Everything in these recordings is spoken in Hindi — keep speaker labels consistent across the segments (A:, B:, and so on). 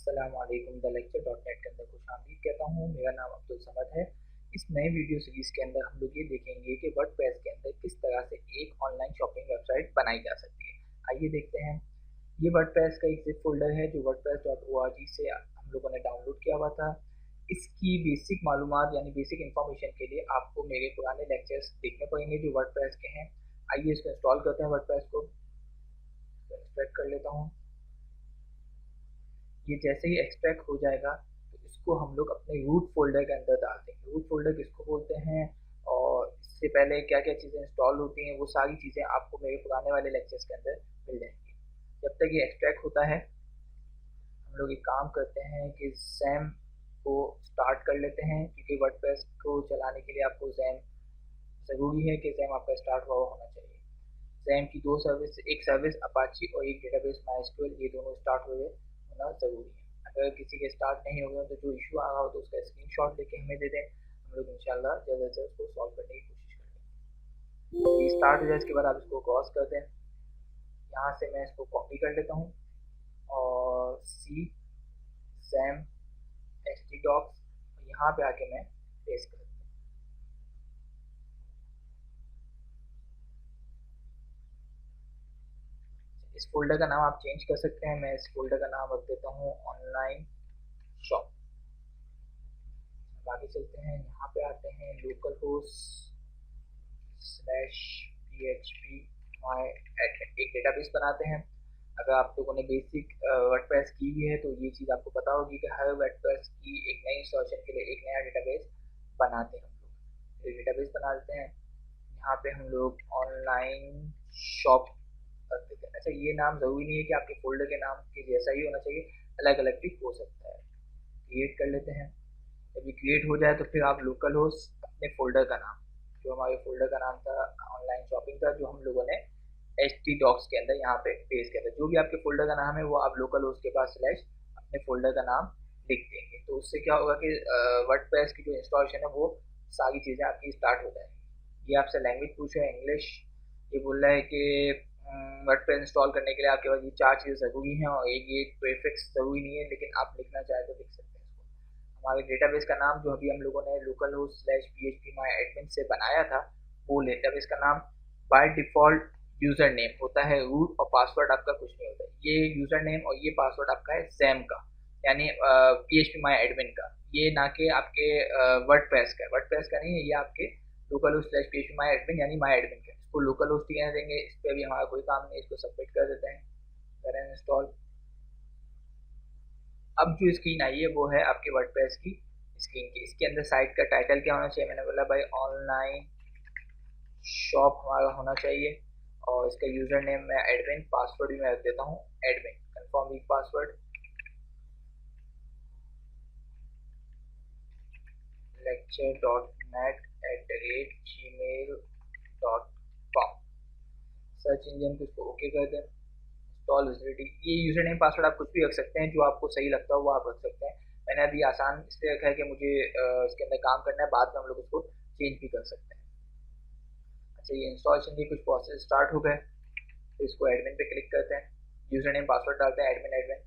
A: अस्सलामुअलैकुम द लेक्चर डॉट नेट के अंदर खुशामदीद कहता हूँ। मेरा नाम अब्दुल समद है। इस नए वीडियो सीरीज के अंदर हम लोग ये देखेंगे कि वर्डप्रेस के अंदर किस तरह से एक ऑनलाइन शॉपिंग वेबसाइट बनाई जा सकती है। आइए देखते हैं। ये वर्डप्रेस का एक जिप फोल्डर है जो wordpress.org से हम लोगों ने डाउनलोड किया हुआ था। इसकी बेसिक मालूमात यानी बेसिक इंफॉर्मेशन के लिए आपको मेरे पुराने लेक्चर्स देखने पड़ेंगे जो वर्डप्रेस के हैं। आइए इसको इंस्टॉल करते हैं। वर्डप्रेस को एक्सट्रैक्ट कर लेता हूँ। ये जैसे ही एक्सट्रैक्ट हो जाएगा तो इसको हम लोग अपने रूट फोल्डर के अंदर डाल देंगे। रूट फोल्डर किसको बोलते हैं और इससे पहले क्या क्या चीज़ें इंस्टॉल होती हैं वो सारी चीज़ें आपको मेरे पुराने वाले लेक्चर्स के अंदर मिल जाएंगी। जब तक ये एक्सट्रैक्ट होता है हम लोग एक काम करते हैं कि जैम को स्टार्ट कर लेते हैं, क्योंकि वर्डप्रेस को चलाने के लिए आपको जैम ज़रूरी है कि जैम आपका स्टार्ट हुआ होना चाहिए। जैम की दो सर्विस, एक सर्विस अपाची और एक डेटाबेस माइस्क्यूएल, ये दोनों स्टार्ट हुए होना ज़रूरी है। अगर किसी के स्टार्ट नहीं हो गए तो जो इशू आ रहा हो तो उसका स्क्रीनशॉट लेके हमें दे दें। हम लोग इंशाल्लाह जल्द से जल्द उसको सॉल्व करने की कोशिश करेंगे। ये स्टार्ट हो जाए इसके बाद आप इसको क्रॉस कर दें। यहाँ से मैं इसको कॉपी कर लेता हूँ और सी जैम htdocs यहाँ पे आके मैं पेस्ट कर देता हूँ। इस फोल्डर का नाम आप चेंज कर सकते हैं। मैं इस फोल्डर का नाम रख देता हूँ ऑनलाइन शॉप। आगे चलते हैं। यहाँ पे आते हैं लोकल होस्ट स्लैश php माई एडमिन, एक डेटाबेस बनाते हैं। अगर आप लोगों ने बेसिक वर्डप्रेस की हुई है तो ये चीज़ आपको पता होगी कि हर वर्डप्रेस की एक नई इंस्टॉलेशन के लिए एक नया डेटाबेस बनाते हैं। हम लोग एक डेटाबेस बना देते हैं। यहाँ पे हम लोग ऑनलाइन शॉप कर देते हैं। अच्छा, ये नाम ज़रूरी नहीं है कि आपके फोल्डर के नाम के जैसा ही होना चाहिए, अलग अलग भी हो सकता है। क्रिएट कर लेते हैं। जब ये क्रिएट हो जाए तो फिर आप लोकल होस्ट अपने फोल्डर का नाम, जो हमारे फोल्डर का नाम था ऑनलाइन शॉपिंग का, जो हम लोगों ने htdocs के अंदर यहाँ पे पेस्ट किया था, जो भी आपके फोल्डर का नाम है वो आप लोकल होस्ट के पास स्लैश अपने फोल्डर का नाम लिख देंगे। तो उससे क्या होगा कि वर्डप्रेस की जो इंस्टॉलेशन है वो सारी चीज़ें आपकी स्टार्ट हो जाएंगी। ये आपसे लैंग्वेज पूछ रहा है इंग्लिश। ये बोल रहा है कि वर्डप्रेस इंस्टॉल करने के लिए आपके पास ये चार चीज़ें ज़रूरी हैं और एक ये प्रीफिक्स ज़रूरी नहीं है, लेकिन आप लिखना चाहें तो लिख सकते हैं इसको। हमारे डेटाबेस का नाम जो अभी हम लोगों ने लोकल होस्ट स्लैश php माई एडमिन से बनाया था, वो डेटाबेस का नाम बाय डिफ़ॉल्ट यूज़र नेम होता है रूट, और पासवर्ड आपका कुछ नहीं होता। ये यूज़र नेम और ये पासवर्ड आपका है जैम का, यानी php माई एडमिन का, ये ना कि आपके वर्डप्रेस का। वर्डप्रेस का नहीं है, ये आपके लोकल होस्ट स्लैश php माई एडमिन यानी माई एडमिन का। इसको लोकल होस्ट ही कहने देंगे। इस पर भी हमारा कोई काम नहीं, इसको सबमिट कर देते हैं, करें इंस्टॉल। अब जो स्क्रीन आई है वो है आपके वर्डप्रेस की स्क्रीन की। इसके अंदर साइट का टाइटल क्या होना चाहिए? मैंने बोला भाई ऑनलाइन शॉप हमारा होना चाहिए, और इसका यूजर नेम मैं एडमिन, पासवर्ड भी मैं रख देता हूँ admin, confirm week password, lecture.net@gmail.com। Search engine को इसको ओके कर दें। इंस्टॉल विजिबिलिटी, ये यूजर नेम पासवर्ड आप कुछ भी रख सकते हैं, जो आपको सही लगता हो वो आप रख सकते हैं। मैंने अभी आसान इसलिए रखा है कि मुझे इसके अंदर काम करना है, बाद में हम लोग उसको चेंज भी कर सकते हैं। अच्छा, ये इंस्टॉलेशन की कुछ प्रोसेस स्टार्ट हो गए, तो इसको एडमिन पे क्लिक करते हैं, यूजर नेम पासवर्ड डालते हैं एडमिन एडमिन।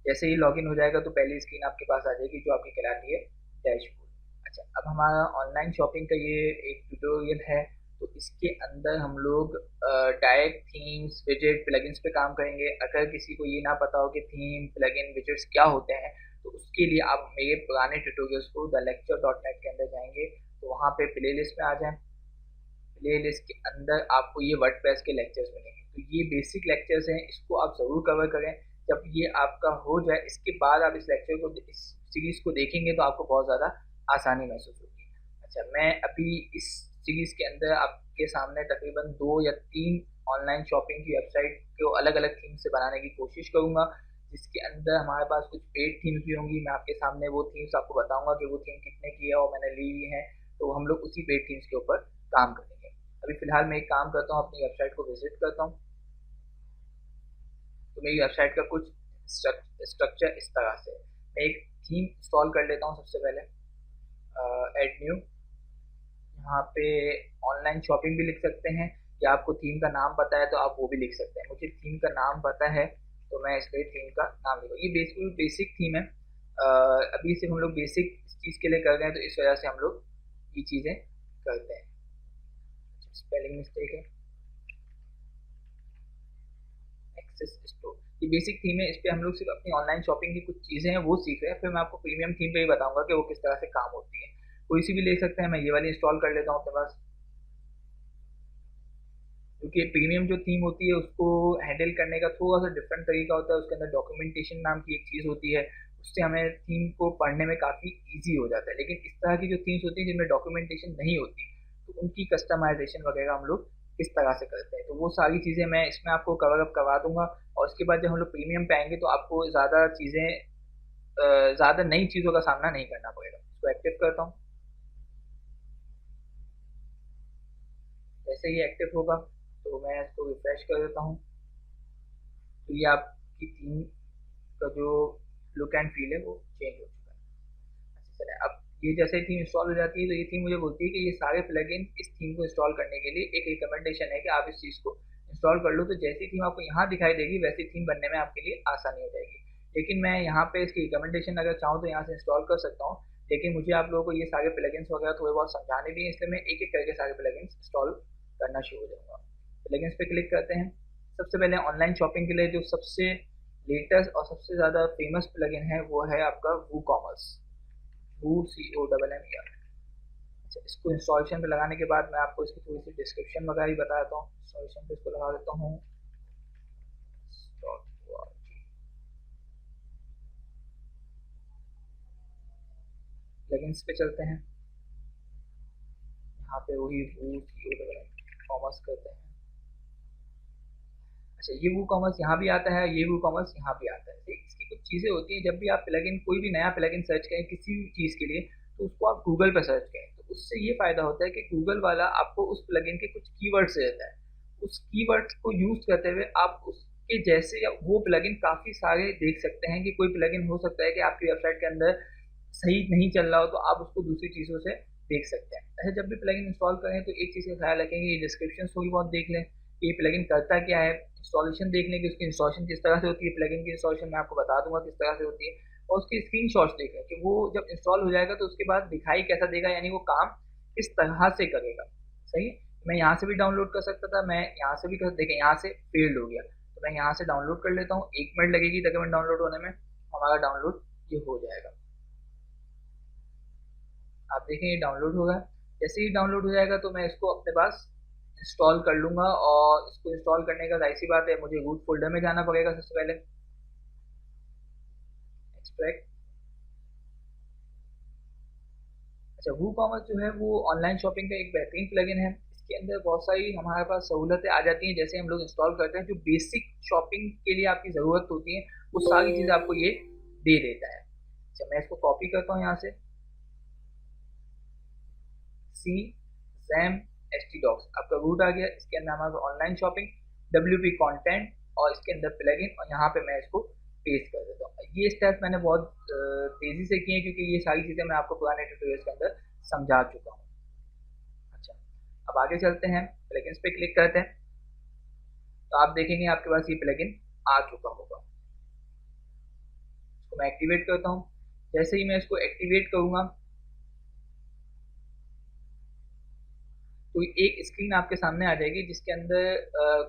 A: जैसे ही लॉगिन हो जाएगा तो पहली स्क्रीन आपके पास आ जाएगी जो आपकी कहलाती है डैशबोर्ड। अच्छा, अब हमारा ऑनलाइन शॉपिंग का ये एक ट्यूटोरियल है, तो इसके अंदर हम लोग डायरेक्ट थीम्स विजेट प्लगइन्स पे काम करेंगे। अगर किसी को ये ना पता हो कि थीम प्लगइन विजेट्स क्या होते हैं, तो उसके लिए आप मेरे पुराने ट्यूटोरियल्स को द लेक्चर डॉट नेट के अंदर जाएंगे, तो वहाँ पे प्ले लिस्ट में आ जाएं। प्ले लिस्ट के अंदर आपको ये वर्डप्रेस के लेक्चर्स मिलेंगे। तो ये बेसिक लेक्चर्स हैं, इसको आप ज़रूर कवर करें। जब ये आपका हो जाए इसके बाद आप इस लेक्चर को, इस सीरीज़ को देखेंगे तो आपको बहुत ज़्यादा आसानी महसूस होगी। अच्छा, मैं अभी इस सीरीज़ के अंदर आपके सामने तकरीबन 2 या 3 ऑनलाइन शॉपिंग की वेबसाइट को अलग अलग थीम से बनाने की कोशिश करूँगा, जिसके अंदर हमारे पास कुछ पेड थीम्स भी होंगी। मैं आपके सामने वो थीम्स आपको बताऊँगा कि वो थीम कितने की है और मैंने ली हुई है, तो हम लोग उसी पेड थीम्स के ऊपर काम करेंगे। अभी फ़िलहाल मैं एक काम करता हूँ, अपनी वेबसाइट को विजिट करता हूँ। तो मेरी वेबसाइट का कुछ स्ट्रक्चर इस तरह से, मैं एक थीम इंस्टॉल कर लेता हूँ सबसे पहले। एड न्यू, यहाँ पे ऑनलाइन शॉपिंग भी लिख सकते हैं, या आपको थीम का नाम पता है तो आप वो भी लिख सकते हैं। मुझे थीम का नाम पता है तो मैं इसलिए थीम का नाम लिखूँ। ये बिल्कुल बेसिक थीम है, अभी सिर्फ हम लोग बेसिक चीज़ के लिए कर रहे हैं, तो इस वजह से हम लोग ये चीज़ें करते हैं। स्पेलिंग मिस्टेक है। एक्सेस स्टोर, ये बेसिक थीम है, इस पे हम लोग सिर्फ अपनी ऑनलाइन शॉपिंग की कुछ चीज़ें हैं वो सीख रहे हैं। फिर मैं आपको प्रीमियम थीम पे ही बताऊंगा कि वो किस तरह से काम होती है। कोई सी भी ले सकते हैं, मैं ये वाली इंस्टॉल कर लेता हूँ अपने पास, क्योंकि प्रीमियम जो थीम होती है उसको हैंडल करने का थोड़ा सा डिफरेंट तरीका होता है। उसके अंदर डॉक्यूमेंटेशन नाम की एक चीज़ होती है, उससे हमें थीम को पढ़ने में काफ़ी ईजी हो जाता है। लेकिन इस तरह की जो थीम्स होती है जिनमें डॉक्यूमेंटेशन नहीं होती, तो उनकी कस्टमाइजेशन वगैरह हम लोग किस तरह से करते हैं, तो वो सारी चीज़ें मैं इसमें आपको कवर अप करवा दूंगा। और उसके बाद जब हम लोग प्रीमियम पे आएंगे तो आपको ज़्यादा चीज़ें, ज़्यादा नई चीज़ों का सामना नहीं करना पड़ेगा। इसको एक्टिव करता हूँ। जैसे ही एक्टिव होगा तो मैं इसको रिफ्रेश कर देता हूँ, तो ये आपकी थीम का जो लुक एंड फील है वो चेंज हो चुका है। अच्छा चलिए, अब ये जैसे थीम इंस्टॉल हो जाती है तो ये थीम मुझे बोलती है कि ये सारे प्लगइन इस थीम को इंस्टॉल करने के लिए एक रिकमेंडेशन है कि आप इस चीज़ को इंस्टॉल कर लो। तो जैसी थीम आपको यहाँ दिखाई देगी वैसी थीम बनने में आपके लिए आसानी हो जाएगी। लेकिन मैं यहाँ पे इसकी रिकमेंडेशन अगर चाहूँ तो यहाँ से इंस्टॉल कर सकता हूँ, लेकिन मुझे आप लोगों को ये सारे प्लगइन्स वगैरह थोड़े बहुत समझाने भी हैं, इसलिए मैं एक एक करके सारे प्लगइन्स इंस्टॉल करना शुरू हो जाऊँगा। प्लगइन्स पे क्लिक करते हैं। सबसे पहले ऑनलाइन शॉपिंग के लिए जो सबसे लेटेस्ट और सबसे ज़्यादा फेमस प्लगइन है वो है आपका वू कॉमर्स, वू COMMER। अच्छा, इसको इंस्टॉलेशन पे लगाने के बाद मैं आपको इसकी थोड़ी सी डिस्क्रिप्शन वगैरह भी बता देता हूँ। इंस्टॉलेशन पे इसको लगा देता हूँ। प्लगइन्स पे चलते हैं, यहाँ पे वही वू COMMER करते हैं। अच्छा, ये वू कॉमर्स यहाँ भी आता है, ये वू कॉमर्स यहाँ भी आता है। ठीक, इसकी कुछ चीज़ें होती हैं, जब भी आप प्लगइन कोई भी नया प्लगइन सर्च करें किसी भी चीज़ के लिए, तो उसको आप गूगल पर सर्च करें, तो उससे ये फ़ायदा होता है कि गूगल वाला आपको उस प्लगइन के कुछ कीवर्ड्स देता है। उस कीवर्ड्स को यूज़ करते हुए आप उसके जैसे या वो प्लगइन काफ़ी सारे देख सकते हैं। कि कोई प्लगइन हो सकता है कि आपकी वेबसाइट के अंदर सही नहीं चल रहा हो, तो आप उसको दूसरी चीज़ों से देख सकते हैं। ऐसे जब भी प्लगइन इंस्टॉल करें तो एक चीज़ का ख्याल रखेंगे, ये डिस्क्रिप्शन थोड़ी बहुत देख लें, ये प्लगइन करता क्या है। इंस्टॉलेशन देख लें कि उसकी इंस्टॉलेशन किस तरह से होती है, प्लगइन की इंस्टॉलेशन मैं आपको बता दूंगा किस तरह से होती है। और उसकी स्क्रीनशॉट्स देख लें कि वो जब इंस्टॉल हो जाएगा तो उसके बाद दिखाई कैसा देगा, यानी वो काम किस तरह से करेगा। सही है, मैं यहाँ से भी डाउनलोड कर सकता था, मैं यहाँ से भी कर, देखें यहाँ से फेल्ड हो गया, तो मैं यहाँ से डाउनलोड कर लेता हूँ। 1 मिनट लगेगी तकरीबन डाउनलोड होने में, हमारा डाउनलोड ये हो जाएगा। आप देखें ये डाउनलोड होगा। जैसे ही डाउनलोड हो जाएगा तो मैं इसको अपने पास इंस्टॉल कर लूँगा। और इसको इंस्टॉल करने का जाहिर सी बात है मुझे रूट फोल्डर में जाना पड़ेगा सबसे पहले। एक्सट्रैक्ट। अच्छा, वू कॉमर्स जो है वो ऑनलाइन शॉपिंग का एक बेहतरीन प्लगइन है। इसके अंदर बहुत सारी हमारे पास सहूलतें आ जाती हैं। जैसे हम लोग इंस्टॉल करते हैं, जो बेसिक शॉपिंग के लिए आपकी ज़रूरत होती है वो सारी चीज़ें आपको ये दे देता है। अच्छा, मैं इसको कॉपी करता हूँ यहाँ से, सी जैम htdocs आपका रूट आ गया। इसके अंदर हमारा ऑनलाइन शॉपिंग, WP कंटेंट और इसके अंदर प्लगइन, और यहाँ पे मैं इसको पेस्ट कर देता हूँ। ये स्टेप मैंने बहुत तेज़ी से किए क्योंकि ये सारी चीज़ें मैं आपको पुराने ट्यूटोरियल्स के अंदर समझा चुका हूँ। अच्छा, अब आगे चलते हैं, प्लगइन्स पे क्लिक करते हैं, तो आप देखेंगे आपके पास ये प्लगइन आ चुका होगा। इसको मैं एक्टिवेट करता हूँ। जैसे ही मैं इसको एक्टिवेट करूँगा तो एक स्क्रीन आपके सामने आ जाएगी जिसके अंदर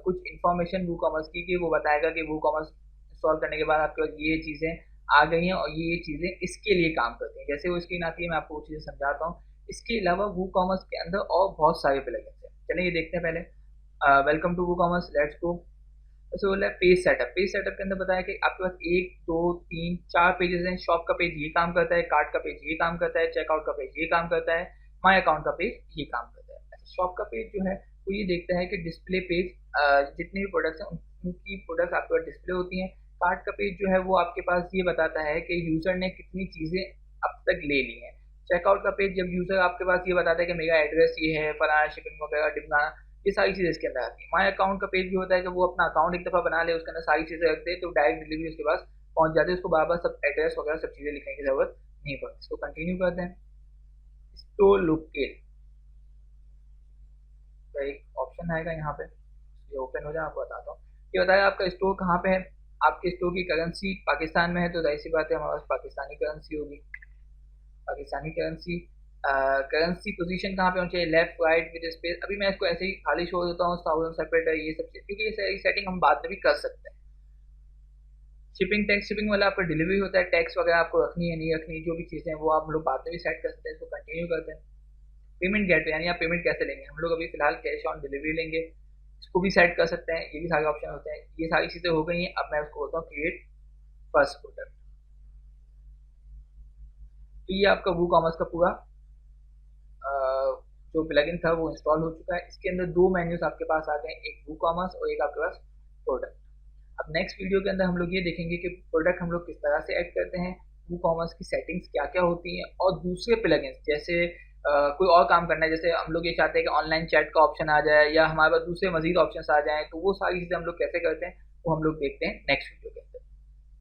A: कुछ इन्फॉर्मेशन वू कॉमर्स की, कि वो बताएगा कि वू कॉमर्स इंस्टॉल करने के बाद आपके पास ये चीज़ें आ गई हैं और ये चीज़ें इसके लिए काम करती हैं। जैसे वो स्क्रीन आती है मैं आपको वो चीज़ें समझाता हूँ। इसके अलावा वू कॉमर्स के अंदर और बहुत सारे प्लगइन्स हैं, चलिए ये देखते हैं पहले। Welcome to woo commerce, let's go. जैसे बोला है पेज सेटअप, पेज सेटअप के अंदर बताया कि आपके पास 1 2 3 4 पेजेस हैं। शॉप का पेज ये काम करता है, कार्ट का पेज ये काम करता है, चेकआउट का पेज ये काम करता है, माई अकाउंट का पेज ये काम करता है। शॉप का पेज जो है वो ये देखता है कि डिस्प्ले पेज, जितने भी प्रोडक्ट्स हैं उनकी प्रोडक्ट आपके पास डिस्प्ले होती हैं। कार्ट का पेज जो है वो आपके पास ये बताता है कि यूज़र ने कितनी चीज़ें अब तक ले ली हैं। चेकआउट का पेज जब यूज़र आपके पास ये बताता है कि मेरा एड्रेस ये है, फलाना शिपिंग वगैरह ढिमकाना, ये सारी चीज़ें इसके अंदर आती है। माई अकाउंट का पेज भी होता है कि वो अपना अकाउंट एक दफ़ा बना ले, उसके अंदर सारी चीज़ें रख दे तो डायरेक्ट डिलीवरी उसके पास पहुंच जाती है, उसको बार बार सब एड्रेस वगैरह सब चीज़ें लिखने की ज़रूरत नहीं पड़ती। इसको कंटिन्यू करते हैं। स्टोर लोकेट का एक ऑप्शन आएगा यहाँ पे, ये ओपन हो जाए, आपको बताता हूँ। ये बताएगा आपका स्टोर कहाँ पे है। आपके स्टोर की करेंसी पाकिस्तान में है तो जाहिर सी बात है हमारे पास पाकिस्तानी करेंसी होगी, पाकिस्तानी करेंसी। करेंसी पोजीशन कहाँ पे होनी चाहिए, लेफ्ट राइट विद स्पेस। अभी मैं इसको ऐसे ही खाली छोड़ देता हूँ, 1000 सेपरेट है ये सब चीज़, क्योंकि ये सेटिंग हम बाद में भी कर सकते हैं। शिपिंग टैक्स, शिपिंग वाला आपका डिलीवरी होता है, टैक्स वगैरह आपको रखनी है नहीं रखनी, जो भी चीज़ें हैं वो आप लोग बाद में भी सेट कर सकते हैं, इसको कंटिन्यू करते हैं। पेमेंट गेटवे यानी आप पेमेंट कैसे लेंगे, हम लोग अभी फिलहाल कैश ऑन डिलीवरी लेंगे, इसको भी सेट कर सकते हैं, ये भी सारे ऑप्शन होते हैं। ये सारी चीज़ें हो गई हैं, अब मैं उसको बोलता हूँ क्रिएट फर्स्ट प्रोडक्ट। तो ये आपका वू कॉमर्स का पूरा जो प्लगइन था वो इंस्टॉल हो चुका है। इसके अंदर दो मेन्यूज आपके पास आ गए, एक वू कॉमर्स और एक आपके पास प्रोडक्ट। अब नेक्स्ट वीडियो के अंदर हम लोग ये देखेंगे कि प्रोडक्ट हम लोग किस तरह से ऐड करते हैं, वू कॉमर्स की सेटिंग्स क्या क्या होती हैं, और दूसरे प्लगइन्स जैसे कोई और काम करना है, जैसे हम लोग ये चाहते हैं कि ऑनलाइन चैट का ऑप्शन आ जाए या हमारे पास दूसरे मजीद ऑप्शन आ जाएं, तो वो सारी चीज़ें हम लोग कैसे करते हैं वो हम लोग देखते हैं नेक्स्ट वीडियो के अंदर।